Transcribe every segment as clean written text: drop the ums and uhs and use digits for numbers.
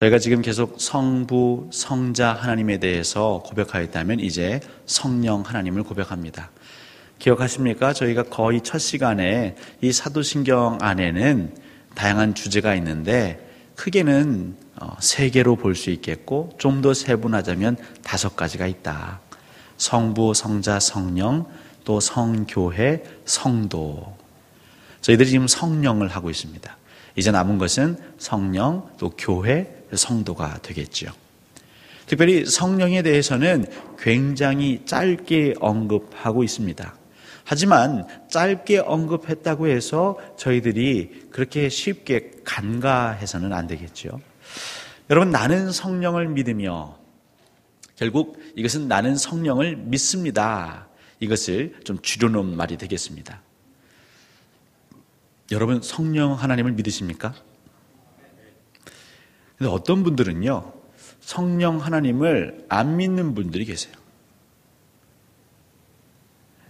저희가 지금 계속 성부, 성자 하나님에 대해서 고백하였다면 이제 성령 하나님을 고백합니다. 기억하십니까? 저희가 거의 첫 시간에 이 사도신경 안에는 다양한 주제가 있는데 크게는 3개로 볼 수 있겠고 좀 더 세분하자면 5가지가 있다. 성부, 성자, 성령, 또 성교회, 성도. 저희들이 지금 성령을 하고 있습니다. 이제 남은 것은 성령, 또 교회, 성도가 되겠죠. 특별히 성령에 대해서는 굉장히 짧게 언급하고 있습니다. 하지만 짧게 언급했다고 해서 저희들이 그렇게 쉽게 간과해서는 안 되겠죠. 여러분, 나는 성령을 믿으며, 결국 이것은 나는 성령을 믿습니다. 이것을 좀 줄여놓은 말이 되겠습니다. 여러분, 성령 하나님을 믿으십니까? 근데 어떤 분들은요, 성령 하나님을 안 믿는 분들이 계세요.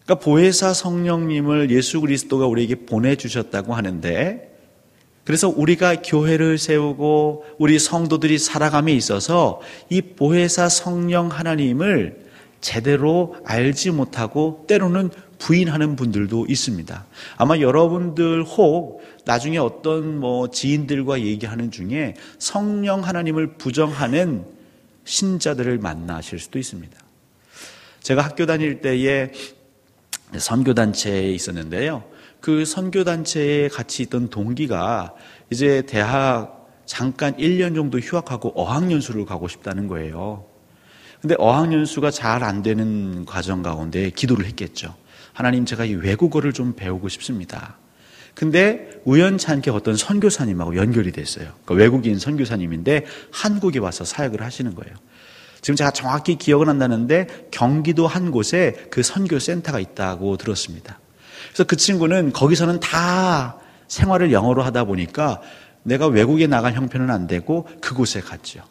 그러니까 보혜사 성령님을 예수 그리스도가 우리에게 보내주셨다고 하는데, 그래서 우리가 교회를 세우고 우리 성도들이 살아감에 있어서 이 보혜사 성령 하나님을 제대로 알지 못하고 때로는 부인하는 분들도 있습니다. 아마 여러분들 혹 나중에 어떤 지인들과 얘기하는 중에 성령 하나님을 부정하는 신자들을 만나실 수도 있습니다. 제가 학교 다닐 때에 선교단체에 있었는데요. 그 선교단체에 같이 있던 동기가 이제 대학 잠깐 1년 정도 휴학하고 어학연수를 가고 싶다는 거예요. 근데 어학연수가 잘 안 되는 과정 가운데 기도를 했겠죠. 하나님, 제가 이 외국어를 좀 배우고 싶습니다. 근데 우연찮게 어떤 선교사님하고 연결이 됐어요. 그러니까 외국인 선교사님인데 한국에 와서 사역을 하시는 거예요. 지금 제가 정확히 기억은 안 나는데 경기도 한 곳에 그 선교센터가 있다고 들었습니다. 그래서 그 친구는 거기서는 다 생활을 영어로 하다 보니까 내가 외국에 나갈 형편은 안 되고 그곳에 갔죠.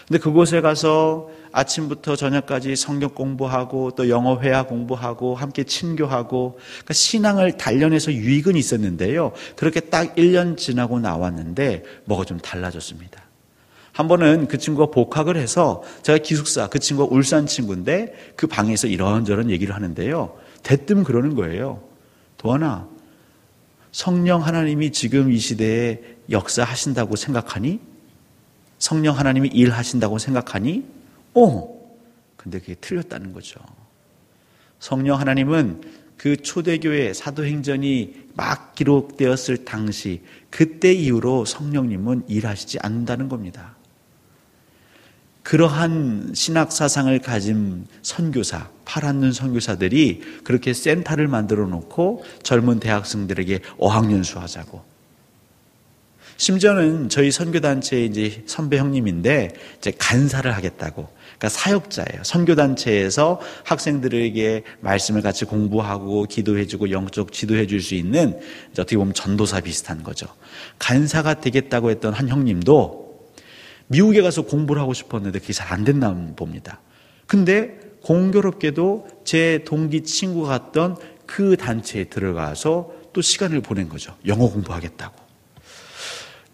근데 그곳에 가서 아침부터 저녁까지 성경 공부하고 또 영어 회화 공부하고 함께 친교하고, 그러니까 신앙을 단련해서 유익은 있었는데요. 그렇게 딱 1년 지나고 나왔는데 뭐가 좀 달라졌습니다. 한 번은 그 친구가 복학을 해서 제가 기숙사, 그 친구가 울산 친구인데 그 방에서 이런저런 얘기를 하는데요. 대뜸 그러는 거예요. 도하나, 성령 하나님이 지금 이 시대에 역사하신다고 생각하니? 성령 하나님이 일하신다고 생각하니? 근데 그게 틀렸다는 거죠. 성령 하나님은 그 초대교회 사도행전이 막 기록되었을 당시 그때 이후로 성령님은 일하시지 않는다는 겁니다. 그러한 신학 사상을 가진 선교사, 팔았는 선교사들이 그렇게 센터를 만들어 놓고 젊은 대학생들에게 어학연수 하자고. 심지어는 저희 선교단체의 이제 선배 형님인데 이제 간사를 하겠다고. 그러니까 사역자예요. 선교단체에서 학생들에게 말씀을 같이 공부하고 기도해주고 영적 지도해줄 수 있는 어떻게 보면 전도사 비슷한 거죠. 간사가 되겠다고 했던 한 형님도 미국에 가서 공부를 하고 싶었는데 그게 잘 안 됐나 봅니다. 근데 공교롭게도 제 동기 친구가 갔던 그 단체에 들어가서 또 시간을 보낸 거죠. 영어 공부하겠다고.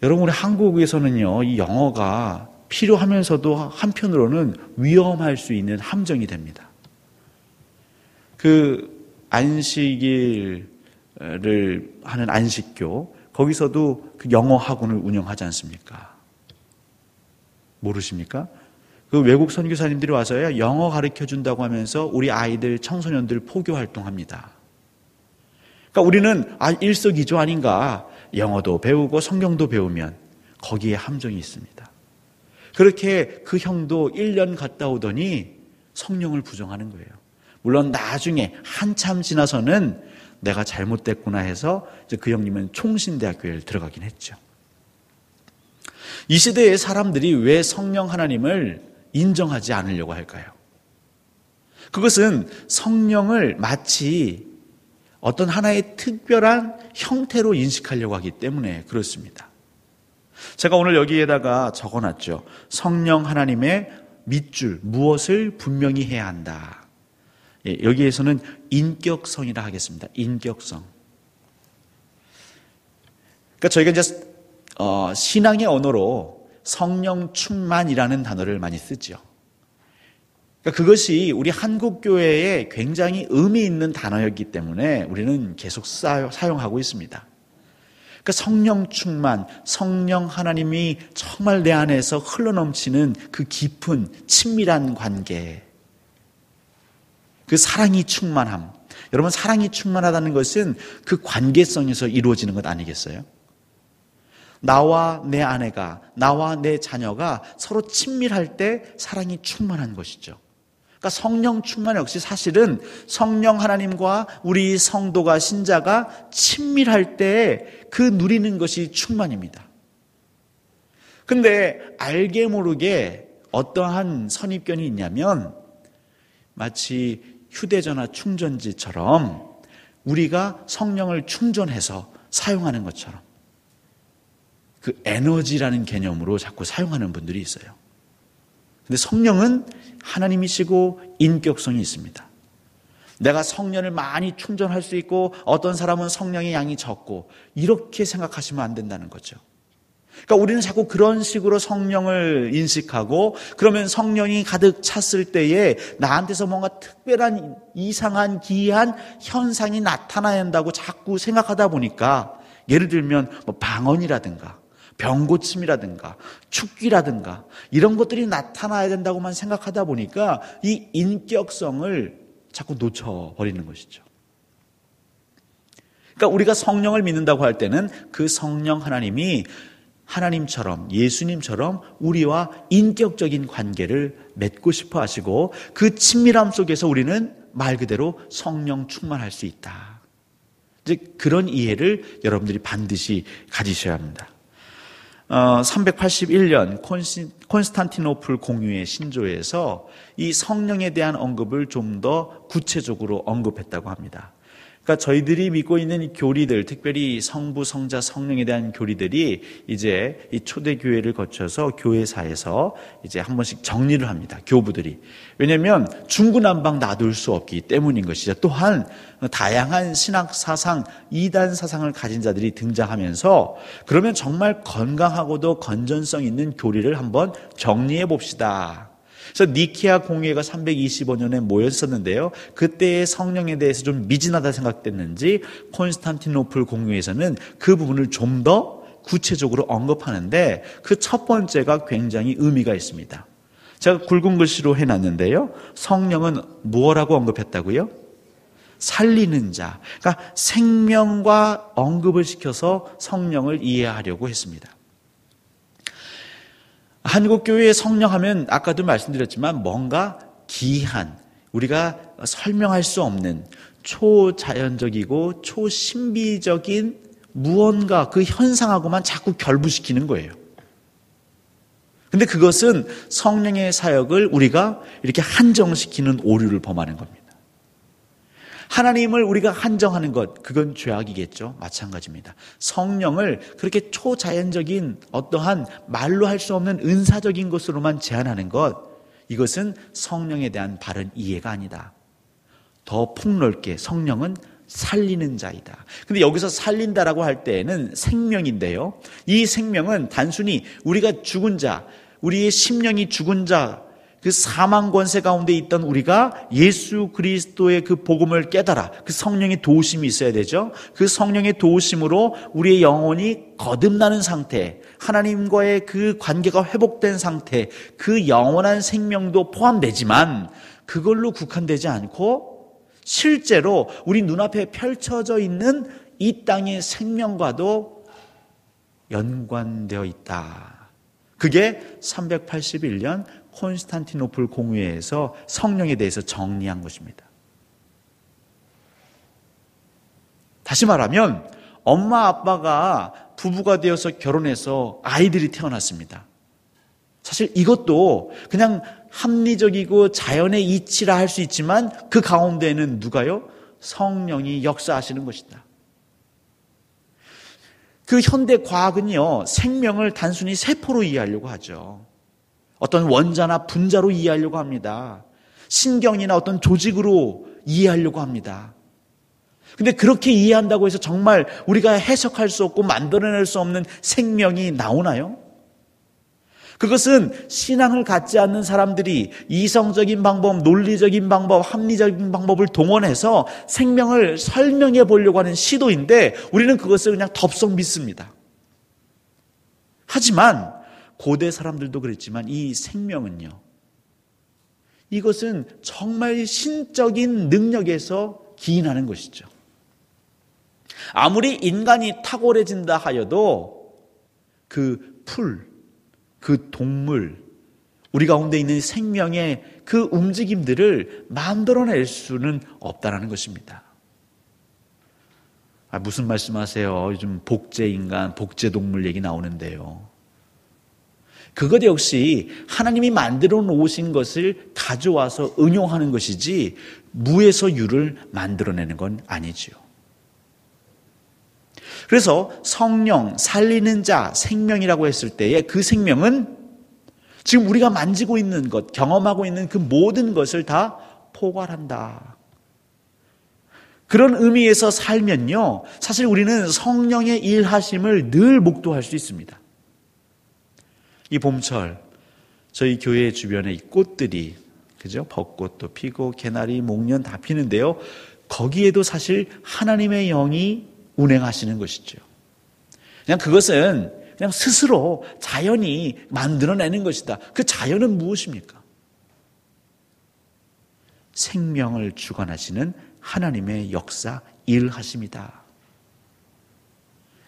여러분, 우리 한국에서는요, 이 영어가 필요하면서도 한편으로는 위험할 수 있는 함정이 됩니다. 그 안식일을 하는 안식교, 거기서도 그 영어 학원을 운영하지 않습니까? 모르십니까? 그 외국 선교사님들이 와서요, 영어 가르쳐 준다고 하면서 우리 아이들, 청소년들 포교 활동합니다. 그러니까 우리는 일석이조 아닌가? 영어도 배우고 성경도 배우면 거기에 함정이 있습니다. 그렇게 그 형도 1년 갔다 오더니 성령을 부정하는 거예요. 물론 나중에 한참 지나서는 내가 잘못됐구나 해서 이제 그 형님은 총신대학교에 들어가긴 했죠. 이 시대의 사람들이 왜 성령 하나님을 인정하지 않으려고 할까요? 그것은 성령을 마치 어떤 하나의 특별한 형태로 인식하려고 하기 때문에 그렇습니다. 제가 오늘 여기에다가 적어놨죠. 성령 하나님의 밑줄, 무엇을 분명히 해야 한다. 여기에서는 인격성이라 하겠습니다. 인격성. 그러니까 저희가 이제 신앙의 언어로 성령 충만이라는 단어를 많이 쓰죠. 그러니까 그것이 우리 한국교회에 굉장히 의미 있는 단어였기 때문에 우리는 계속 사용하고 있습니다. 그러니까 성령 충만, 성령 하나님이 정말 내 안에서 흘러넘치는 그 깊은 친밀한 관계, 그 사랑이 충만함. 여러분, 사랑이 충만하다는 것은 그 관계성에서 이루어지는 것 아니겠어요? 나와 내 아내가, 나와 내 자녀가 서로 친밀할 때 사랑이 충만한 것이죠. 그러니까 성령 충만 역시 사실은 성령 하나님과 우리 성도가, 신자가 친밀할 때 그 누리는 것이 충만입니다. 근데 알게 모르게 어떠한 선입견이 있냐면 마치 휴대전화 충전지처럼 우리가 성령을 충전해서 사용하는 것처럼 그 에너지라는 개념으로 자꾸 사용하는 분들이 있어요. 근데 성령은 하나님이시고 인격성이 있습니다. 내가 성령을 많이 충전할 수 있고 어떤 사람은 성령의 양이 적고 이렇게 생각하시면 안 된다는 거죠. 그러니까 우리는 자꾸 그런 식으로 성령을 인식하고 그러면 성령이 가득 찼을 때에 나한테서 뭔가 특별한 이상한 기이한 현상이 나타나야 한다고 자꾸 생각하다 보니까 예를 들면 뭐 방언이라든가 병고침이라든가 축기라든가 이런 것들이 나타나야 된다고만 생각하다 보니까 이 인격성을 자꾸 놓쳐버리는 것이죠. 그러니까 우리가 성령을 믿는다고 할 때는 그 성령 하나님이 하나님처럼 예수님처럼 우리와 인격적인 관계를 맺고 싶어 하시고 그 친밀함 속에서 우리는 말 그대로 성령 충만할 수 있다. 이제 그런 이해를 여러분들이 반드시 가지셔야 합니다. 381년 콘스탄티노플 공유의 신조에서 이 성령에 대한 언급을 좀 더 구체적으로 언급했다고 합니다. 그러니까 저희들이 믿고 있는 교리들, 특별히 성부, 성자, 성령에 대한 교리들이 이제 이 초대교회를 거쳐서 교회사에서 이제 한 번씩 정리를 합니다. 교부들이. 왜냐하면 중구난방 놔둘 수 없기 때문인 것이죠. 또한 다양한 신학 사상, 이단 사상을 가진 자들이 등장하면서 그러면 정말 건강하고도 건전성 있는 교리를 한번 정리해 봅시다. 그래서 니케아 공회가 325년에 모였었는데요. 그때의 성령에 대해서 좀 미진하다 생각됐는지 콘스탄티노플 공회에서는 그 부분을 좀 더 구체적으로 언급하는데 그 첫 번째가 굉장히 의미가 있습니다. 제가 굵은 글씨로 해놨는데요. 성령은 무엇라고 언급했다고요? 살리는 자. 그러니까 생명과 언급을 시켜서 성령을 이해하려고 했습니다. 한국교회의 성령하면 아까도 말씀드렸지만 뭔가 기이한, 우리가 설명할 수 없는 초자연적이고 초신비적인 무언가 그 현상하고만 자꾸 결부시키는 거예요. 근데 그것은 성령의 사역을 우리가 이렇게 한정시키는 오류를 범하는 겁니다. 하나님을 우리가 한정하는 것, 그건 죄악이겠죠. 마찬가지입니다. 성령을 그렇게 초자연적인 어떠한 말로 할 수 없는 은사적인 것으로만 제한하는 것, 이것은 성령에 대한 바른 이해가 아니다. 더 폭넓게 성령은 살리는 자이다. 근데 여기서 살린다라고 할 때에는 생명인데요. 이 생명은 단순히 우리가 죽은 자, 우리의 심령이 죽은 자, 그 사망 권세 가운데 있던 우리가 예수 그리스도의 그 복음을 깨달아 그 성령의 도우심이 있어야 되죠. 그 성령의 도우심으로 우리의 영혼이 거듭나는 상태, 하나님과의 그 관계가 회복된 상태, 그 영원한 생명도 포함되지만 그걸로 국한되지 않고 실제로 우리 눈앞에 펼쳐져 있는 이 땅의 생명과도 연관되어 있다. 그게 381년 콘스탄티노플 공회에서 성령에 대해서 정리한 것입니다. 다시 말하면 엄마 아빠가 부부가 되어서 결혼해서 아이들이 태어났습니다. 사실 이것도 그냥 합리적이고 자연의 이치라 할 수 있지만 그 가운데는 누가요? 성령이 역사하시는 것이다. 그 현대 과학은요, 생명을 단순히 세포로 이해하려고 하죠. 어떤 원자나 분자로 이해하려고 합니다. 신경이나 어떤 조직으로 이해하려고 합니다. 근데 그렇게 이해한다고 해서 정말 우리가 해석할 수 없고 만들어낼 수 없는 생명이 나오나요? 그것은 신앙을 갖지 않는 사람들이 이성적인 방법, 논리적인 방법, 합리적인 방법을 동원해서 생명을 설명해 보려고 하는 시도인데 우리는 그것을 그냥 덥석 믿습니다. 하지만 고대 사람들도 그랬지만 이 생명은요, 이것은 정말 신적인 능력에서 기인하는 것이죠. 아무리 인간이 탁월해진다 하여도 그 풀, 그 동물, 우리 가운데 있는 생명의 그 움직임들을 만들어낼 수는 없다라는 것입니다. 무슨 말씀하세요? 요즘 복제인간, 복제동물 얘기 나오는데요. 그것 역시 하나님이 만들어 놓으신 것을 가져와서 응용하는 것이지 무에서 유를 만들어내는 건 아니지요. 그래서 성령, 살리는 자, 생명이라고 했을 때에 그 생명은 지금 우리가 만지고 있는 것, 경험하고 있는 그 모든 것을 다 포괄한다. 그런 의미에서 살면요, 사실 우리는 성령의 일하심을 늘 목도할 수 있습니다. 이 봄철 저희 교회 주변에 이 꽃들이, 그죠? 벚꽃도 피고 개나리, 목련 다 피는데요. 거기에도 사실 하나님의 영이 운행하시는 것이죠. 그냥 그것은 그냥 스스로 자연이 만들어내는 것이다. 그 자연은 무엇입니까? 생명을 주관하시는 하나님의 역사, 일하심이다.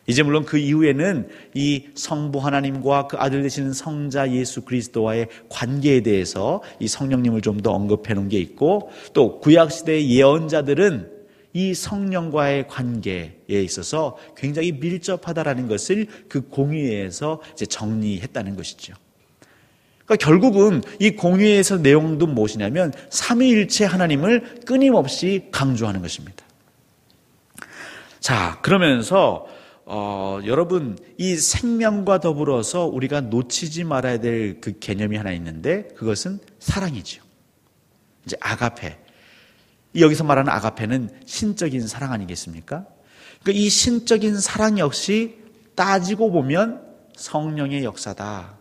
이제 물론 그 이후에는 이 성부 하나님과 그 아들 되시는 성자 예수 그리스도와의 관계에 대해서 이 성령님을 좀 더 언급해 놓은 게 있고, 또 구약시대의 예언자들은 이 성령과의 관계에 있어서 굉장히 밀접하다라는 것을 그 공의회에서 이제 정리했다는 것이죠. 그러니까 결국은 이 공의회에서 내용도 무엇이냐면 삼위일체 하나님을 끊임없이 강조하는 것입니다. 자, 그러면서 여러분, 이 생명과 더불어서 우리가 놓치지 말아야 될 그 개념이 하나 있는데 그것은 사랑이죠. 이제 아가페. 여기서 말하는 아가페는 신적인 사랑 아니겠습니까? 그러니까 이 신적인 사랑 역시 따지고 보면 성령의 역사다.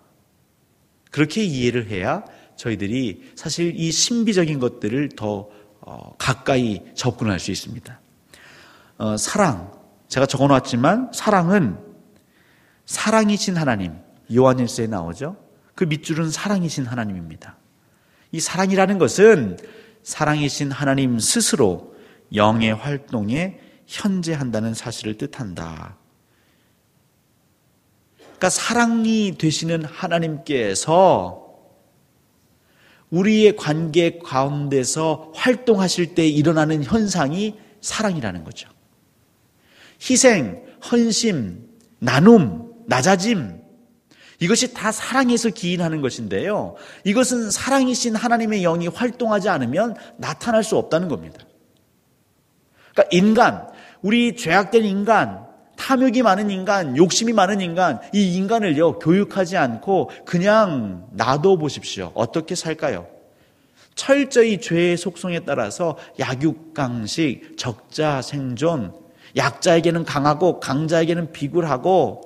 그렇게 이해를 해야 저희들이 사실 이 신비적인 것들을 더 가까이 접근할 수 있습니다. 사랑. 제가 적어놨지만 사랑은 사랑이신 하나님, 요한일서에 나오죠. 그 밑줄은 사랑이신 하나님입니다. 이 사랑이라는 것은 사랑이신 하나님 스스로 영의 활동에 현재한다는 사실을 뜻한다. 그러니까 사랑이 되시는 하나님께서 우리의 관계 가운데서 활동하실 때 일어나는 현상이 사랑이라는 거죠. 희생, 헌심, 나눔, 낮아짐, 이것이 다 사랑에서 기인하는 것인데요. 이것은 사랑이신 하나님의 영이 활동하지 않으면 나타날 수 없다는 겁니다. 그러니까 인간, 우리 죄악된 인간, 탐욕이 많은 인간, 욕심이 많은 인간, 이 인간을요, 교육하지 않고 그냥 놔둬 보십시오. 어떻게 살까요? 철저히 죄의 속성에 따라서 약육강식, 적자생존, 약자에게는 강하고 강자에게는 비굴하고,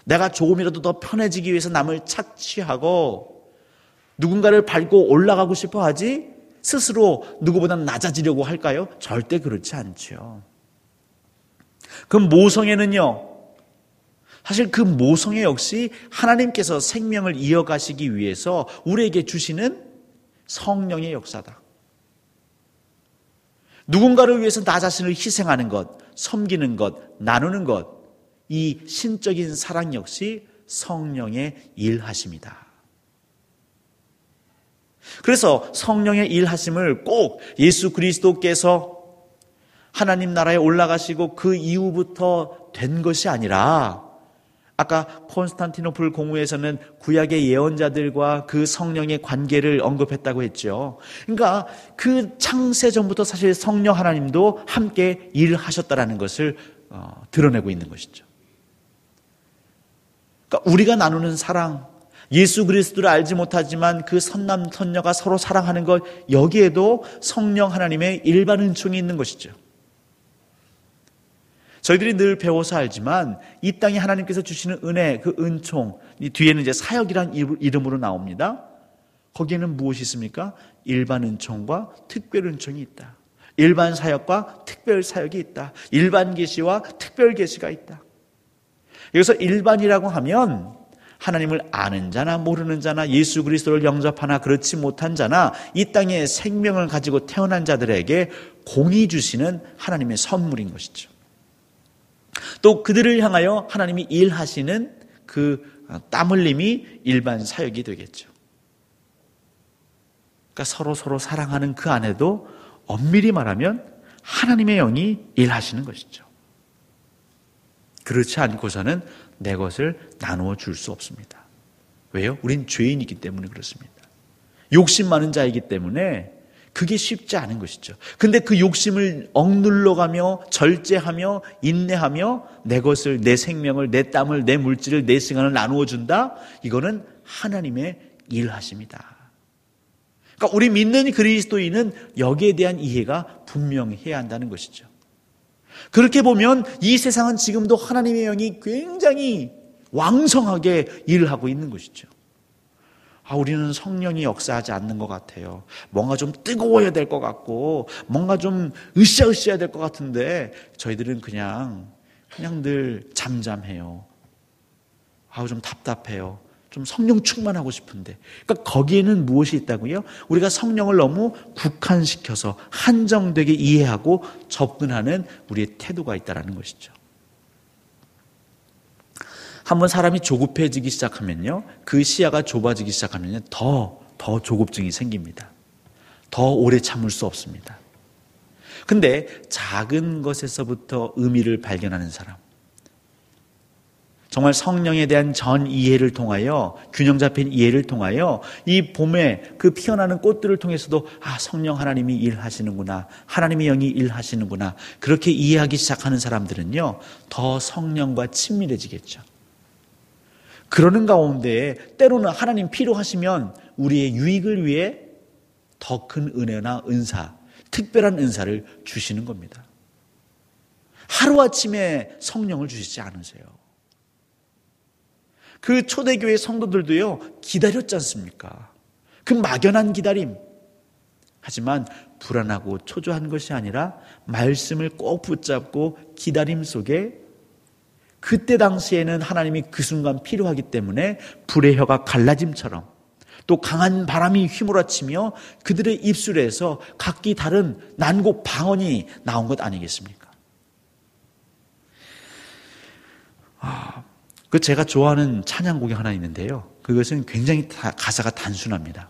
내가 조금이라도 더 편해지기 위해서 남을 착취하고, 누군가를 밟고 올라가고 싶어 하지 스스로 누구보다 낮아지려고 할까요? 절대 그렇지 않죠. 그 모성애는요, 사실 그 모성애 역시 하나님께서 생명을 이어가시기 위해서 우리에게 주시는 성령의 역사다. 누군가를 위해서 나 자신을 희생하는 것, 섬기는 것, 나누는 것, 이 신적인 사랑 역시 성령의 일하심이다. 그래서 성령의 일하심을 꼭 예수 그리스도께서 하나님 나라에 올라가시고 그 이후부터 된 것이 아니라, 아까 콘스탄티노플 공회에서는 구약의 예언자들과 그 성령의 관계를 언급했다고 했죠. 그러니까 그 창세 전부터 사실 성령 하나님도 함께 일하셨다라는 것을 드러내고 있는 것이죠. 그러니까 우리가 나누는 사랑, 예수 그리스도를 알지 못하지만 그 선남 선녀가 서로 사랑하는 것, 여기에도 성령 하나님의 일반 은총이 있는 것이죠. 저희들이 늘 배워서 알지만 이 땅에 하나님께서 주시는 은혜, 그 은총, 이 뒤에는 이제 사역이란 이름으로 나옵니다. 거기에는 무엇이 있습니까? 일반 은총과 특별 은총이 있다. 일반 사역과 특별 사역이 있다. 일반 계시와 특별 계시가 있다. 여기서 일반이라고 하면 하나님을 아는 자나 모르는 자나 예수 그리스도를 영접하나 그렇지 못한 자나 이 땅에 생명을 가지고 태어난 자들에게 공이 주시는 하나님의 선물인 것이죠. 또 그들을 향하여 하나님이 일하시는 그 땀 흘림이 일반 사역이 되겠죠. 그러니까 서로 사랑하는 그 안에도 엄밀히 말하면 하나님의 영이 일하시는 것이죠. 그렇지 않고서는 내 것을 나누어 줄 수 없습니다. 왜요? 우린 죄인이기 때문에 그렇습니다. 욕심 많은 자이기 때문에 그게 쉽지 않은 것이죠. 근데 그 욕심을 억눌러가며 절제하며 인내하며 내 것을, 내 생명을, 내 땀을, 내 물질을, 내 시간을 나누어 준다? 이거는 하나님의 일하십니다. 그러니까 우리 믿는 그리스도인은 여기에 대한 이해가 분명해야 한다는 것이죠. 그렇게 보면 이 세상은 지금도 하나님의 영이 굉장히 왕성하게 일을 하고 있는 것이죠. 우리는 성령이 역사하지 않는 것 같아요. 뭔가 좀 뜨거워야 될 것 같고 뭔가 좀 으쌰으쌰해야 될 것 같은데 저희들은 그냥 늘 잠잠해요. 좀 답답해요. 좀 성령 충만하고 싶은데. 그러니까 거기에는 무엇이 있다고요? 우리가 성령을 너무 국한시켜서 한정되게 이해하고 접근하는 우리의 태도가 있다는 것이죠. 한번 사람이 조급해지기 시작하면요, 그 시야가 좁아지기 시작하면요, 더 조급증이 생깁니다. 더 오래 참을 수 없습니다. 근데 작은 것에서부터 의미를 발견하는 사람, 정말 성령에 대한 전 이해를 통하여, 균형 잡힌 이해를 통하여 이 봄에 그 피어나는 꽃들을 통해서도 성령 하나님이 일하시는구나, 하나님의 영이 일하시는구나, 그렇게 이해하기 시작하는 사람들은요, 더 성령과 친밀해지겠죠. 그러는 가운데 때로는 하나님 필요하시면 우리의 유익을 위해 더 큰 은혜나 은사, 특별한 은사를 주시는 겁니다. 하루아침에 성령을 주시지 않으세요. 그 초대교회 성도들도요, 기다렸지 않습니까? 그 막연한 기다림. 하지만 불안하고 초조한 것이 아니라 말씀을 꼭 붙잡고 기다림 속에 그때 당시에는 하나님이 그 순간 필요하기 때문에 불의 혀가 갈라짐처럼 또 강한 바람이 휘몰아치며 그들의 입술에서 각기 다른 난곡 방언이 나온 것 아니겠습니까? 그 제가 좋아하는 찬양곡이 하나 있는데요. 그것은 굉장히 가사가 단순합니다.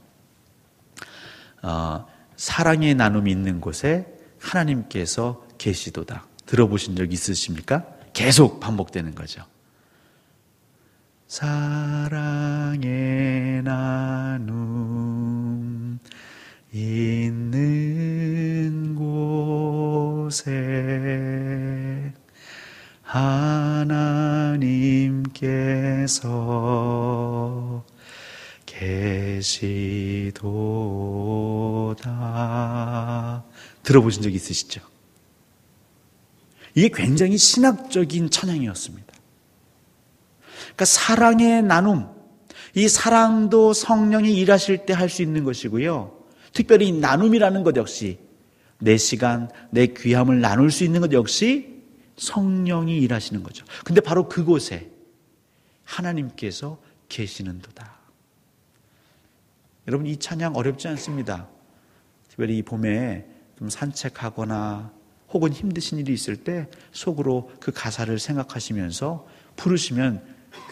사랑의 나눔이 있는 곳에 하나님께서 계시도다. 들어보신 적 있으십니까? 계속 반복되는 거죠. 사랑의 나눔 있는 곳에 하나님께서 계시도다. 들어보신 적 있으시죠? 이게 굉장히 신학적인 찬양이었습니다. 그러니까 사랑의 나눔, 이 사랑도 성령이 일하실 때 할 수 있는 것이고요. 특별히 이 나눔이라는 것 역시 내 시간, 내 귀함을 나눌 수 있는 것 역시 성령이 일하시는 거죠. 근데 바로 그곳에 하나님께서 계시는도다. 여러분, 이 찬양 어렵지 않습니다. 특별히 이 봄에 좀 산책하거나 혹은 힘드신 일이 있을 때 속으로 그 가사를 생각하시면서 부르시면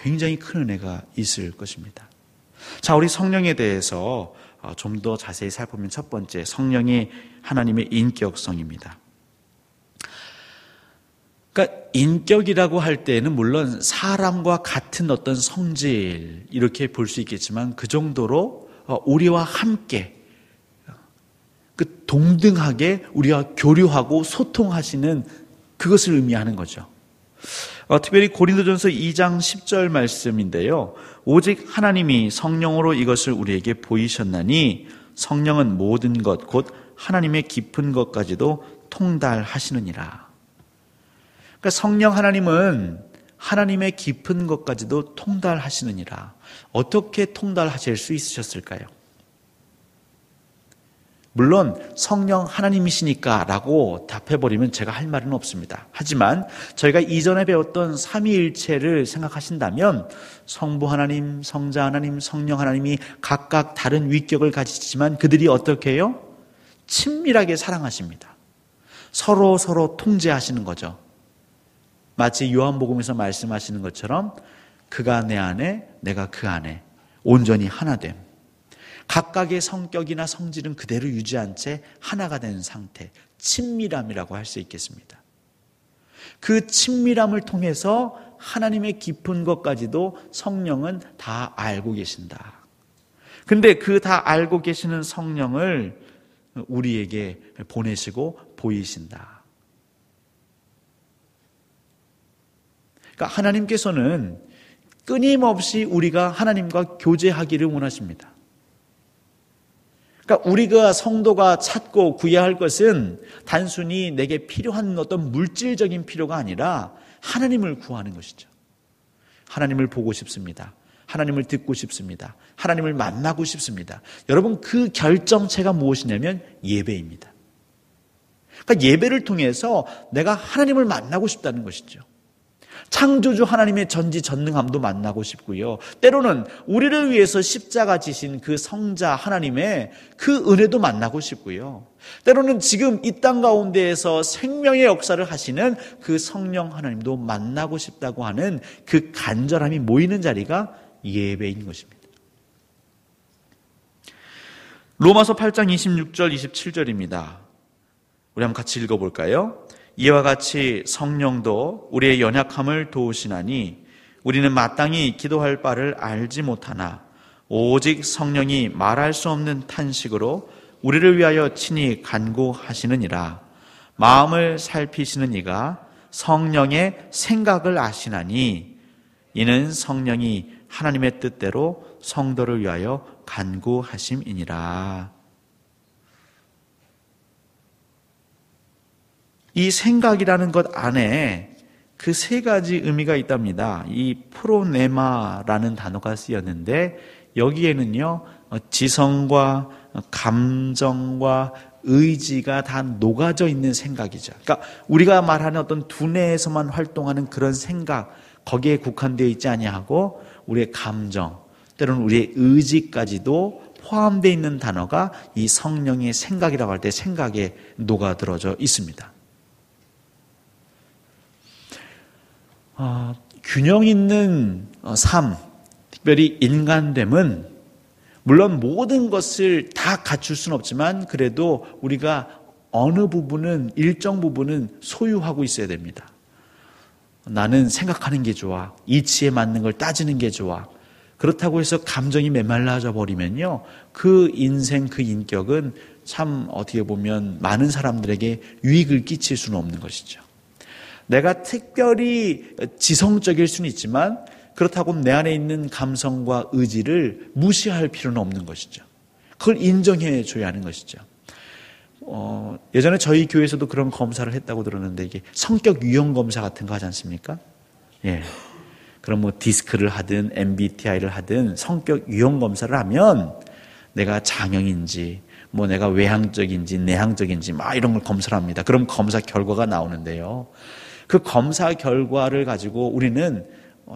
굉장히 큰 은혜가 있을 것입니다. 자, 우리 성령에 대해서 좀 더 자세히 살펴보면 첫 번째, 성령이 하나님의 인격성입니다. 그러니까 인격이라고 할 때는 물론 사람과 같은 어떤 성질 이렇게 볼 수 있겠지만 그 정도로 우리와 함께 그 동등하게 우리와 교류하고 소통하시는 그것을 의미하는 거죠. 특별히 고린도전서 2장 10절 말씀인데요. 오직 하나님이 성령으로 이것을 우리에게 보이셨나니 성령은 모든 것 곧 하나님의 깊은 것까지도 통달하시느니라. 그러니까 성령 하나님은 하나님의 깊은 것까지도 통달하시느니라. 어떻게 통달하실 수 있으셨을까요? 물론 성령 하나님이시니까 라고 답해버리면 제가 할 말은 없습니다. 하지만 저희가 이전에 배웠던 삼위일체를 생각하신다면 성부 하나님, 성자 하나님, 성령 하나님이 각각 다른 위격을 가지지만 그들이 어떻게 해요? 친밀하게 사랑하십니다. 서로 통제하시는 거죠. 마치 요한복음에서 말씀하시는 것처럼 그가 내 안에 내가 그 안에 온전히 하나됨. 각각의 성격이나 성질은 그대로 유지한 채 하나가 된 상태, 친밀함이라고 할 수 있겠습니다. 그 친밀함을 통해서 하나님의 깊은 것까지도 성령은 다 알고 계신다. 근데 그 다 알고 계시는 성령을 우리에게 보내시고 보이신다. 그러니까 하나님께서는 끊임없이 우리가 하나님과 교제하기를 원하십니다. 그러니까 우리가 성도가 찾고 구해야 할 것은 단순히 내게 필요한 어떤 물질적인 필요가 아니라 하나님을 구하는 것이죠. 하나님을 보고 싶습니다. 하나님을 듣고 싶습니다. 하나님을 만나고 싶습니다. 여러분, 그 결정체가 무엇이냐면 예배입니다. 그러니까 예배를 통해서 내가 하나님을 만나고 싶다는 것이죠. 창조주 하나님의 전지전능함도 만나고 싶고요. 때로는 우리를 위해서 십자가 지신 그 성자 하나님의 그 은혜도 만나고 싶고요. 때로는 지금 이 땅 가운데에서 생명의 역사를 하시는 그 성령 하나님도 만나고 싶다고 하는 그 간절함이 모이는 자리가 예배인 것입니다. 로마서 8장 26절 27절입니다. 우리 한번 같이 읽어볼까요? 이와 같이 성령도 우리의 연약함을 도우시나니 우리는 마땅히 기도할 바를 알지 못하나 오직 성령이 말할 수 없는 탄식으로 우리를 위하여 친히 간구하시느니라. 마음을 살피시는 이가 성령의 생각을 아시나니 이는 성령이 하나님의 뜻대로 성도를 위하여 간구하심이니라. 이 생각이라는 것 안에 그 세 가지 의미가 있답니다. 이 프로네마라는 단어가 쓰였는데 여기에는요, 지성과 감정과 의지가 다 녹아져 있는 생각이죠. 그러니까 우리가 말하는 어떤 두뇌에서만 활동하는 그런 생각, 거기에 국한되어 있지 아니하고 우리의 감정, 때로는 우리의 의지까지도 포함되어 있는 단어가 이 성령의 생각이라고 할 때 생각에 녹아들어져 있습니다. 균형 있는 삶, 특별히 인간됨은 물론 모든 것을 다 갖출 수는 없지만 그래도 우리가 어느 부분은 일정 부분은 소유하고 있어야 됩니다. 나는 생각하는 게 좋아. 이치에 맞는 걸 따지는 게 좋아. 그렇다고 해서 감정이 메말라져 버리면요, 그 인생, 그 인격은 참 어떻게 보면 많은 사람들에게 유익을 끼칠 수는 없는 것이죠. 내가 특별히 지성적일 수는 있지만 그렇다고 내 안에 있는 감성과 의지를 무시할 필요는 없는 것이죠. 그걸 인정해 줘야 하는 것이죠. 예전에 저희 교회에서도 그런 검사를 했다고 들었는데 이게 성격 유형 검사 같은 거 하지 않습니까? 예. 그럼 뭐 디스크를 하든 MBTI를 하든 성격 유형 검사를 하면 내가 장형인지 뭐 내가 외향적인지 내향적인지 막 이런 걸 검사를 합니다. 그럼 검사 결과가 나오는데요. 그 검사 결과를 가지고 우리는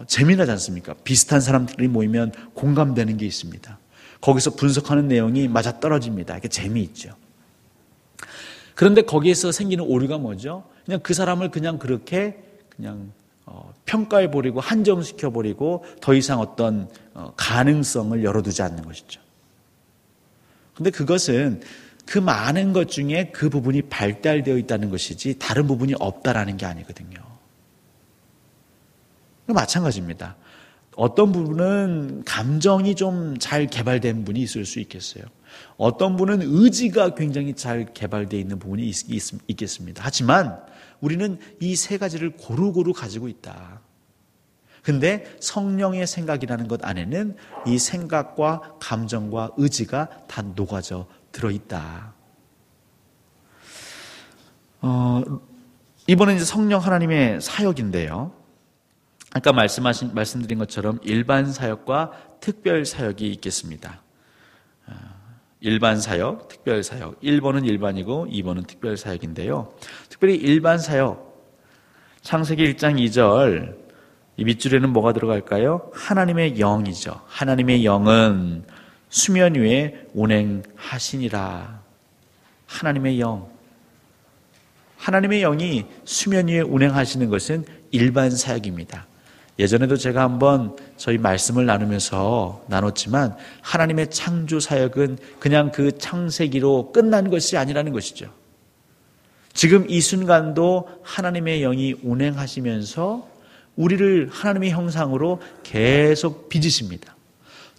재미나지 않습니까? 비슷한 사람들이 모이면 공감되는 게 있습니다. 거기서 분석하는 내용이 맞아떨어집니다. 이게 재미있죠. 그런데 거기에서 생기는 오류가 뭐죠? 그냥 그 사람을 그냥 그렇게 그냥 평가해버리고 한정시켜버리고 더 이상 어떤 가능성을 열어두지 않는 것이죠. 근데 그것은 그 많은 것 중에 그 부분이 발달되어 있다는 것이지 다른 부분이 없다라는 게 아니거든요. 마찬가지입니다. 어떤 부분은 감정이 좀 잘 개발된 분이 있을 수 있겠어요. 어떤 분은 의지가 굉장히 잘 개발되어 있는 부분이 있겠습니다. 하지만 우리는 이 세 가지를 고루고루 가지고 있다. 근데 성령의 생각이라는 것 안에는 이 생각과 감정과 의지가 다 녹아져 들어있다. 이번엔 이제 성령 하나님의 사역인데요. 아까 말씀드린 것처럼 일반 사역과 특별 사역이 있겠습니다. 일반 사역, 특별 사역. 1번은 일반이고 2번은 특별 사역인데요. 특별히 일반 사역, 창세기 1장 2절, 이 밑줄에는 뭐가 들어갈까요? 하나님의 영이죠. 하나님의 영은 수면 위에 운행하시니라. 하나님의 영. 하나님의 영이 수면 위에 운행하시는 것은 일반 사역입니다. 예전에도 제가 한번 저희 말씀을 나눴지만 하나님의 창조 사역은 그냥 그 창세기로 끝난 것이 아니라는 것이죠. 지금 이 순간도 하나님의 영이 운행하시면서 우리를 하나님의 형상으로 계속 빚으십니다.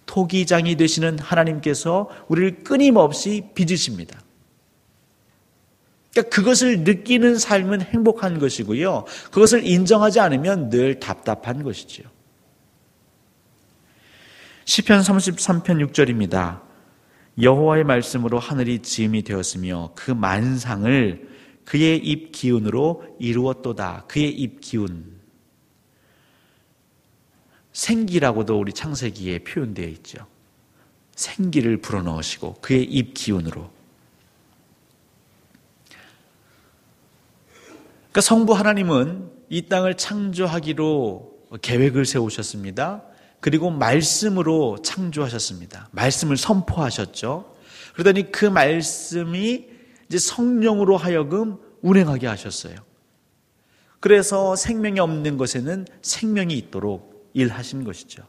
토기장이 되시는 하나님께서 우리를 끊임없이 빚으십니다. 그러니까 그것을 느끼는 삶은 행복한 것이고요. 그것을 인정하지 않으면 늘 답답한 것이지요. 시편 33편 6절입니다. 여호와의 말씀으로 하늘이 지음이 되었으며 그 만상을 그의 입 기운으로 이루었도다. 그의 입 기운. 생기라고도 우리 창세기에 표현되어 있죠. 생기를 불어넣으시고 그의 입 기운으로. 그러니까 성부 하나님은 이 땅을 창조하기로 계획을 세우셨습니다. 그리고 말씀으로 창조하셨습니다. 말씀을 선포하셨죠. 그러더니 그 말씀이 이제 성령으로 하여금 운행하게 하셨어요. 그래서 생명이 없는 것에는 생명이 있도록 일하신 것이죠.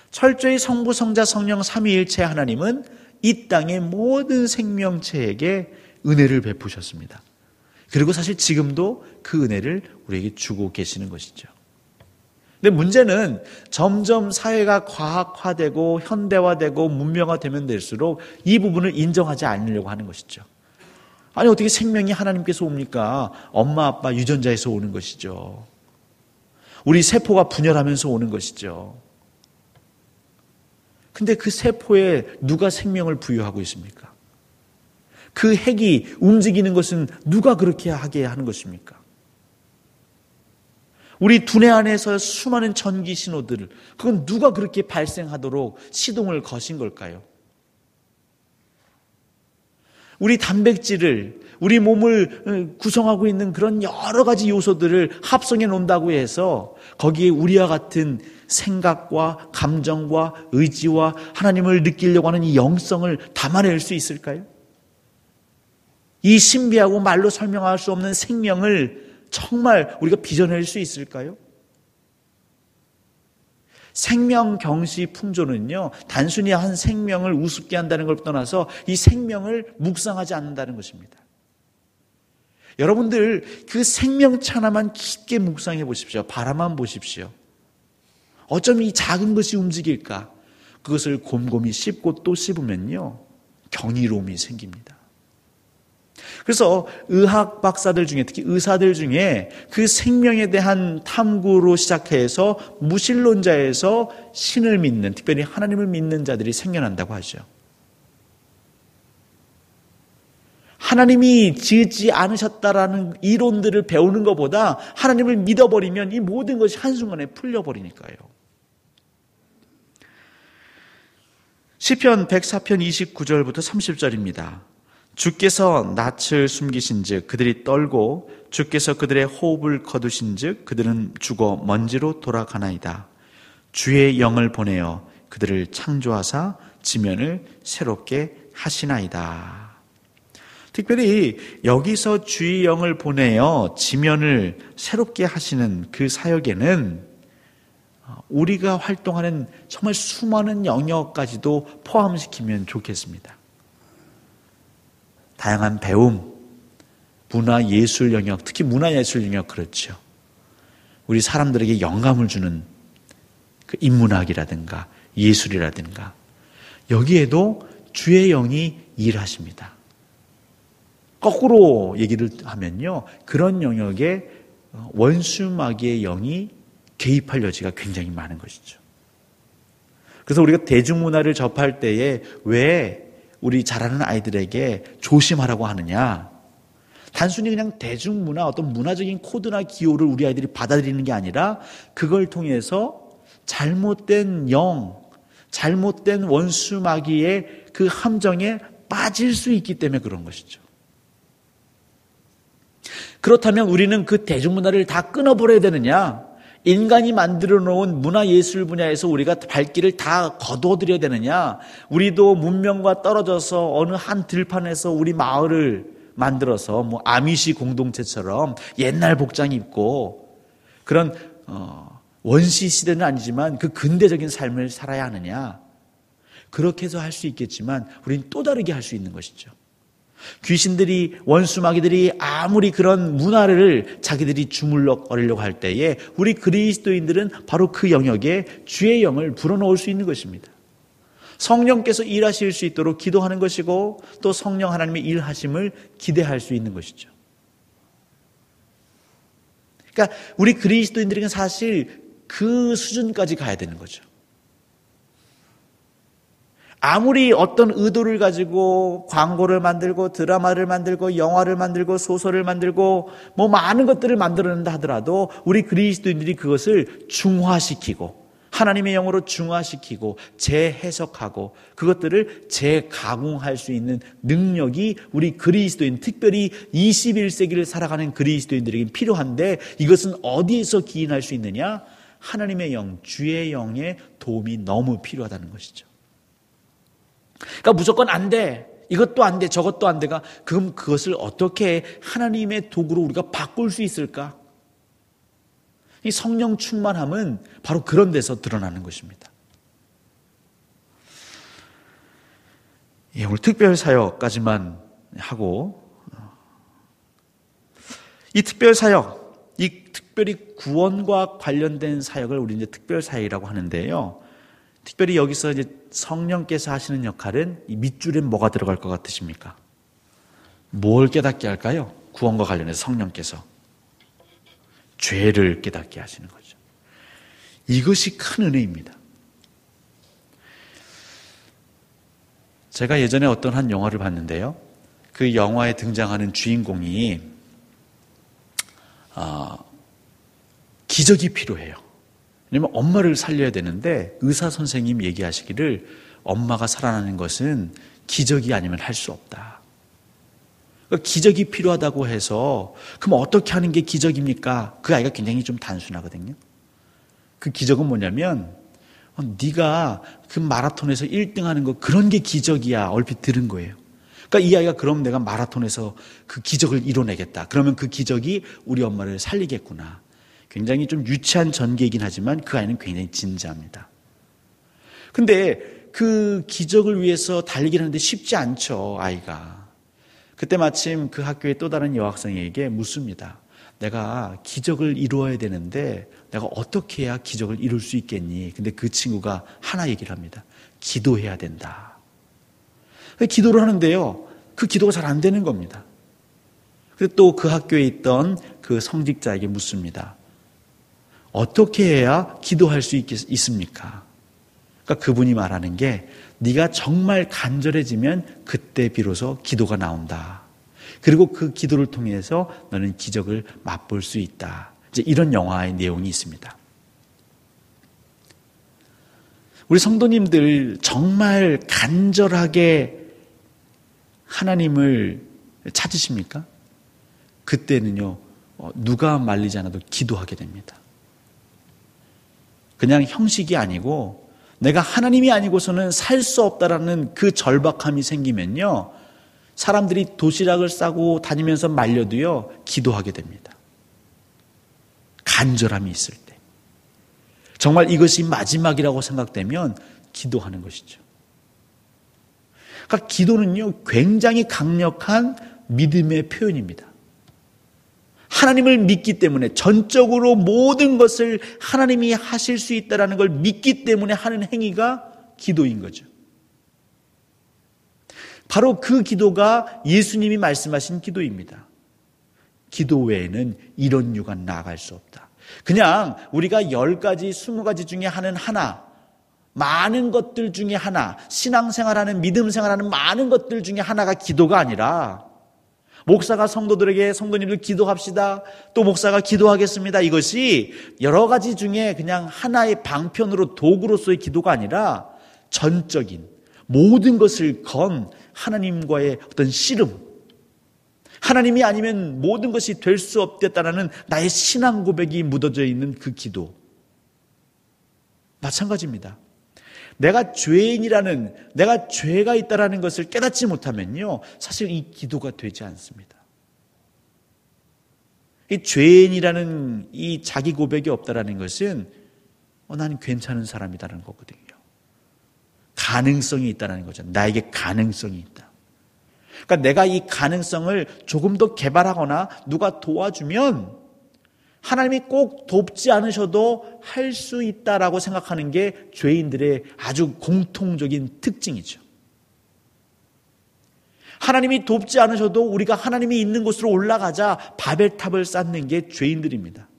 철저히 성부, 성자, 성령 삼위일체 하나님은 이 땅의 모든 생명체에게 은혜를 베푸셨습니다. 그리고 사실 지금도 그 은혜를 우리에게 주고 계시는 것이죠. 근데 문제는 점점 사회가 과학화되고 현대화되고 문명화되면 될수록 이 부분을 인정하지 않으려고 하는 것이죠. 아니 어떻게 생명이 하나님께서 옵니까? 엄마 아빠 유전자에서 오는 것이죠. 우리 세포가 분열하면서 오는 것이죠. 근데 그 세포에 누가 생명을 부여하고 있습니까? 그 핵이 움직이는 것은 누가 그렇게 하게 하는 것입니까? 우리 두뇌 안에서 수많은 전기 신호들, 그건 누가 그렇게 발생하도록 시동을 거신 걸까요? 우리 단백질을, 우리 몸을 구성하고 있는 그런 여러 가지 요소들을 합성해 놓는다고 해서 거기에 우리와 같은 생각과 감정과 의지와 하나님을 느끼려고 하는 이 영성을 담아낼 수 있을까요? 이 신비하고 말로 설명할 수 없는 생명을 정말 우리가 빚어낼 수 있을까요? 생명 경시 풍조는요, 단순히 한 생명을 우습게 한다는 걸 떠나서 이 생명을 묵상하지 않는다는 것입니다. 여러분들 그 생명체 하나만 깊게 묵상해 보십시오. 바라만 보십시오. 어쩜 이 작은 것이 움직일까? 그것을 곰곰이 씹고 또 씹으면요, 경이로움이 생깁니다. 그래서 의학 박사들 중에, 특히 의사들 중에 그 생명에 대한 탐구로 시작해서 무신론자에서 신을 믿는, 특별히 하나님을 믿는 자들이 생겨난다고 하죠. 하나님이 지지 않으셨다라는 이론들을 배우는 것보다 하나님을 믿어버리면 이 모든 것이 한순간에 풀려버리니까요. 시편 104편 29절부터 30절입니다. 주께서 낯을 숨기신 즉 그들이 떨고 주께서 그들의 호흡을 거두신 즉 그들은 죽어 먼지로 돌아가나이다. 주의 영을 보내어 그들을 창조하사 지면을 새롭게 하시나이다. 특별히 여기서 주의 영을 보내어 지면을 새롭게 하시는 그 사역에는 우리가 활동하는 정말 수많은 영역까지도 포함시키면 좋겠습니다. 다양한 배움, 문화 예술 영역, 특히 문화 예술 영역 그렇죠. 우리 사람들에게 영감을 주는 그 인문학이라든가 예술이라든가 여기에도 주의 영이 일하십니다. 거꾸로 얘기를 하면요, 그런 영역에 원수 마귀의 영이 개입할 여지가 굉장히 많은 것이죠. 그래서 우리가 대중문화를 접할 때에 왜 우리 자라는 아이들에게 조심하라고 하느냐? 단순히 그냥 대중문화, 어떤 문화적인 코드나 기호를 우리 아이들이 받아들이는 게 아니라 그걸 통해서 잘못된 잘못된 원수 마귀의 그 함정에 빠질 수 있기 때문에 그런 것이죠. 그렇다면 우리는 그 대중문화를 다 끊어버려야 되느냐? 인간이 만들어 놓은 문화예술 분야에서 우리가 발길을 다 거둬들여야 되느냐? 우리도 문명과 떨어져서 어느 한 들판에서 우리 마을을 만들어서 뭐 아미시 공동체처럼 옛날 복장 입고 그런 원시 시대는 아니지만 그 근대적인 삶을 살아야 하느냐? 그렇게 해서 할 수 있겠지만 우리는 또 다르게 할 수 있는 것이죠. 귀신들이, 원수 마귀들이 아무리 그런 문화를 자기들이 주물럭거리려고 할 때에 우리 그리스도인들은 바로 그 영역에 주의 영을 불어넣을 수 있는 것입니다. 성령께서 일하실 수 있도록 기도하는 것이고 또 성령 하나님의 일하심을 기대할 수 있는 것이죠. 그러니까 우리 그리스도인들에게는 사실 그 수준까지 가야 되는 거죠. 아무리 어떤 의도를 가지고 광고를 만들고 드라마를 만들고 영화를 만들고 소설을 만들고 뭐 많은 것들을 만들어낸다 하더라도 우리 그리스도인들이 그것을 중화시키고 하나님의 영으로 중화시키고 재해석하고 그것들을 재가공할 수 있는 능력이 우리 그리스도인, 특별히 21세기를 살아가는 그리스도인들에게 필요한데 이것은 어디에서 기인할 수 있느냐? 하나님의 영, 주의 영의 도움이 너무 필요하다는 것이죠. 그러니까 무조건 안 돼. 이것도 안 돼. 저것도 안 돼가. 그럼 그것을 어떻게 하나님의 도구로 우리가 바꿀 수 있을까? 이 성령 충만함은 바로 그런 데서 드러나는 것입니다. 예, 오늘 특별 사역까지만 하고 이 특별 사역, 이 특별히 구원과 관련된 사역을 우리 이제 특별 사역이라고 하는데요. 특별히 여기서 이제 성령께서 하시는 역할은 이 밑줄에 뭐가 들어갈 것 같으십니까? 뭘 깨닫게 할까요? 구원과 관련해서 성령께서 죄를 깨닫게 하시는 거죠. 이것이 큰 은혜입니다. 제가 예전에 어떤 한 영화를 봤는데요. 그 영화에 등장하는 주인공이 기적이 필요해요. 왜냐면 엄마를 살려야 되는데 의사 선생님이 얘기하시기를 엄마가 살아나는 것은 기적이 아니면 할 수 없다. 그러니까 기적이 필요하다고 해서 그럼 어떻게 하는 게 기적입니까? 그 아이가 굉장히 좀 단순하거든요. 그 기적은 뭐냐면 네가 그 마라톤에서 1등하는 거 그런 게 기적이야. 얼핏 들은 거예요. 그러니까 이 아이가 그럼 내가 마라톤에서 그 기적을 이뤄내겠다. 그러면 그 기적이 우리 엄마를 살리겠구나. 굉장히 좀 유치한 전개이긴 하지만 그 아이는 굉장히 진지합니다. 근데 그 기적을 위해서 달리기를 하는데 쉽지 않죠, 아이가. 그때 마침 그 학교의 또 다른 여학생에게 묻습니다. 내가 기적을 이루어야 되는데 내가 어떻게 해야 기적을 이룰 수 있겠니? 근데 그 친구가 하나 얘기를 합니다. 기도해야 된다. 기도를 하는데요. 그 기도가 잘 안 되는 겁니다. 그리고 또 그 학교에 있던 그 성직자에게 묻습니다. 어떻게 해야 기도할 수 있습니까? 그러니까 그분이 말하는 게 네가 정말 간절해지면 그때 비로소 기도가 나온다. 그리고 그 기도를 통해서 너는 기적을 맛볼 수 있다. 이제 이런 영화의 내용이 있습니다. 우리 성도님들 정말 간절하게 하나님을 찾으십니까? 그때는요, 누가 말리지 않아도 기도하게 됩니다. 그냥 형식이 아니고 내가 하나님이 아니고서는 살 수 없다라는 그 절박함이 생기면요. 사람들이 도시락을 싸고 다니면서 말려도요. 기도하게 됩니다. 간절함이 있을 때. 정말 이것이 마지막이라고 생각되면 기도하는 것이죠. 그러니까 기도는요. 굉장히 강력한 믿음의 표현입니다. 하나님을 믿기 때문에 전적으로 모든 것을 하나님이 하실 수 있다는 걸 믿기 때문에 하는 행위가 기도인 거죠. 바로 그 기도가 예수님이 말씀하신 기도입니다. 기도 외에는 이런 유가 나아갈 수 없다. 그냥 우리가 10가지, 20가지 중에 하는 하나, 많은 것들 중에 하나, 신앙생활하는, 믿음 생활하는 많은 것들 중에 하나가 기도가 아니라 목사가 성도들에게 성도님들 기도합시다. 또 목사가 기도하겠습니다. 이것이 여러 가지 중에 그냥 하나의 방편으로 도구로서의 기도가 아니라 전적인 모든 것을 건 하나님과의 어떤 씨름, 하나님이 아니면 모든 것이 될 수 없겠다라는 나의 신앙 고백이 묻어져 있는 그 기도. 마찬가지입니다. 내가 죄인이라는, 내가 죄가 있다라는 것을 깨닫지 못하면요, 사실 이 기도가 되지 않습니다. 이 죄인이라는 이 자기 고백이 없다라는 것은 난 괜찮은 사람이다라는 거거든요. 가능성이 있다라는 거죠. 나에게 가능성이 있다. 그러니까 내가 이 가능성을 조금 더 개발하거나 누가 도와주면 하나님이 꼭 돕지 않으셔도 할 수 있다라고 생각하는 게 죄인들의 아주 공통적인 특징이죠. 하나님이 돕지 않으셔도 우리가 하나님이 있는 곳으로 올라가자 바벨탑을 쌓는 게 죄인들입니다.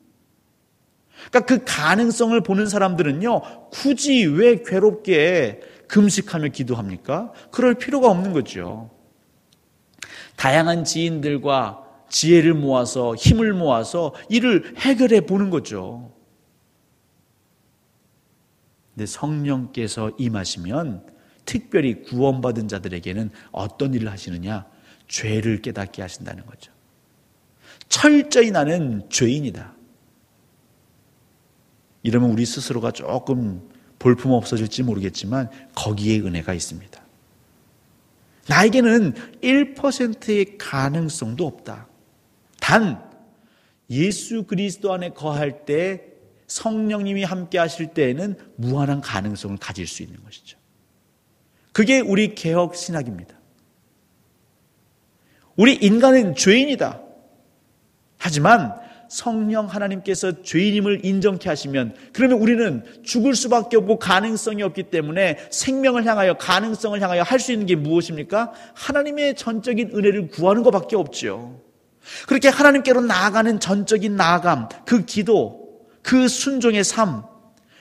그러니까 그 가능성을 보는 사람들은요, 굳이 왜 괴롭게 금식하며 기도합니까? 그럴 필요가 없는 거죠. 다양한 지인들과 지혜를 모아서 힘을 모아서 이를 해결해 보는 거죠. 근데 성령께서 임하시면 특별히 구원받은 자들에게는 어떤 일을 하시느냐? 죄를 깨닫게 하신다는 거죠. 철저히 나는 죄인이다. 이러면 우리 스스로가 조금 볼품 없어질지 모르겠지만 거기에 은혜가 있습니다. 나에게는 1%의 가능성도 없다. 단 예수 그리스도 안에 거할 때 성령님이 함께 하실 때에는 무한한 가능성을 가질 수 있는 것이죠. 그게 우리 개혁 신학입니다. 우리 인간은 죄인이다. 하지만 성령 하나님께서 죄인임을 인정케 하시면 그러면 우리는 죽을 수밖에 없고 가능성이 없기 때문에 생명을 향하여 가능성을 향하여 할 수 있는 게 무엇입니까? 하나님의 전적인 은혜를 구하는 것밖에 없죠. 그렇게 하나님께로 나아가는 전적인 나아감, 그 기도, 그 순종의 삶,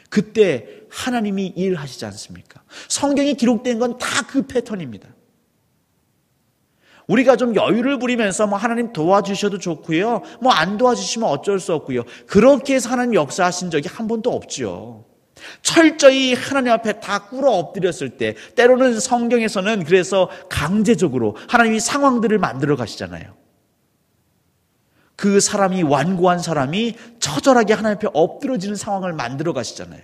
그때 하나님이 일하시지 않습니까? 성경이 기록된 건 다 그 패턴입니다. 우리가 좀 여유를 부리면서 하나님 도와주셔도 좋고요. 안 도와주시면 어쩔 수 없고요. 그렇게 해서 하나님 역사하신 적이 한 번도 없지요. 철저히 하나님 앞에 다 꿇어 엎드렸을 때 때로는 성경에서는 그래서 강제적으로 하나님이 상황들을 만들어 가시잖아요. 그 사람이 완고한 사람이 처절하게 하나님 앞에 엎드려지는 상황을 만들어 가시잖아요.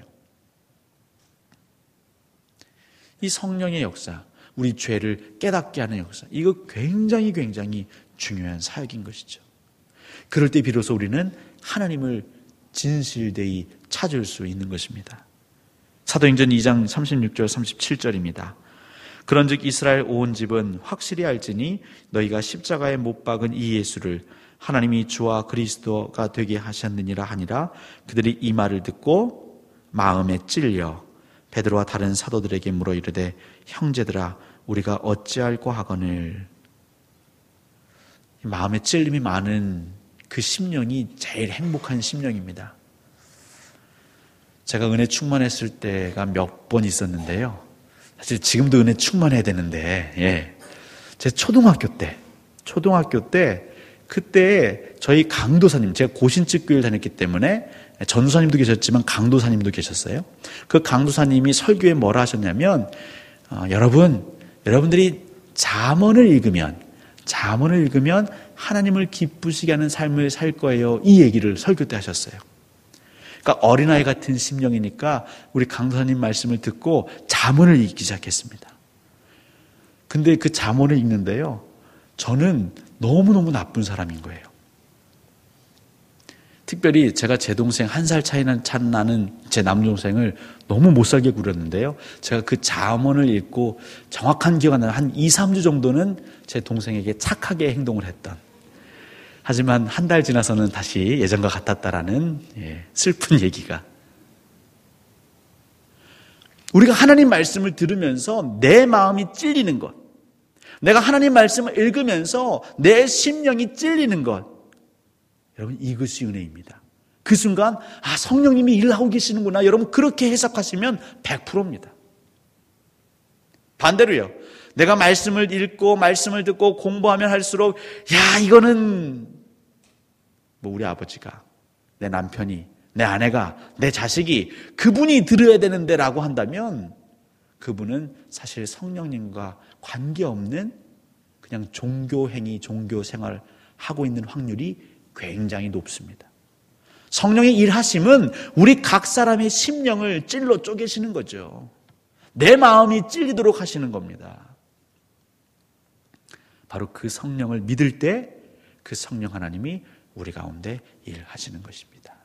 이 성령의 역사, 우리 죄를 깨닫게 하는 역사, 이거 굉장히 중요한 사역인 것이죠. 그럴 때 비로소 우리는 하나님을 진실되이 찾을 수 있는 것입니다. 사도행전 2장 36절 37절입니다. 그런즉 이스라엘 온 집은 확실히 알지니 너희가 십자가에 못 박은 이 예수를 하나님이 주와 그리스도가 되게 하셨느니라 하니라. 그들이 이 말을 듣고 마음에 찔려 베드로와 다른 사도들에게 물어 이르되 형제들아 우리가 어찌할꼬 하거늘. 마음에 찔림이 많은 그 심령이 제일 행복한 심령입니다. 제가 은혜 충만했을 때가 몇 번 있었는데요. 사실 지금도 은혜 충만해야 되는데, 제 초등학교 때 그때 저희 강도사님, 제가 고신측 교회를 다녔기 때문에 전도사님도 계셨지만 강도사님도 계셨어요. 그 강도사님이 설교에 뭐라 하셨냐면 여러분들이 잠언을 읽으면 하나님을 기쁘시게 하는 삶을 살 거예요. 이 얘기를 설교 때 하셨어요. 그러니까 어린아이 같은 심령이니까 우리 강도사님 말씀을 듣고 잠언을 읽기 시작했습니다. 근데 그 잠언을 읽는데요, 저는 너무너무 나쁜 사람인 거예요. 특별히 제가 제 동생 1살 차이 나는 제 남동생을 너무 못살게 굴였는데요. 제가 그 잠언을 읽고 정확한 기억 안 나요. 한 2, 3주 정도는 제 동생에게 착하게 행동을 했던. 하지만 한 달 지나서는 다시 예전과 같았다라는 슬픈 얘기가. 우리가 하나님 말씀을 들으면서 내 마음이 찔리는 것, 내가 하나님 말씀을 읽으면서 내 심령이 찔리는 것, 여러분 이것이 은혜입니다. 그 순간 성령님이 일을 하고 계시는구나, 여러분 그렇게 해석하시면 100%입니다. 반대로요, 내가 말씀을 읽고 말씀을 듣고 공부하면 할수록 야, 이거는 우리 아버지가, 내 남편이, 내 아내가, 내 자식이 그분이 들어야 되는데 라고 한다면 그분은 사실 성령님과 관계없는 그냥 종교행위, 종교생활 하고 있는 확률이 굉장히 높습니다. 성령의 일하심은 우리 각 사람의 심령을 찔러 쪼개시는 거죠. 내 마음이 찔리도록 하시는 겁니다. 바로 그 성령을 믿을 때 그 성령 하나님이 우리 가운데 일하시는 것입니다.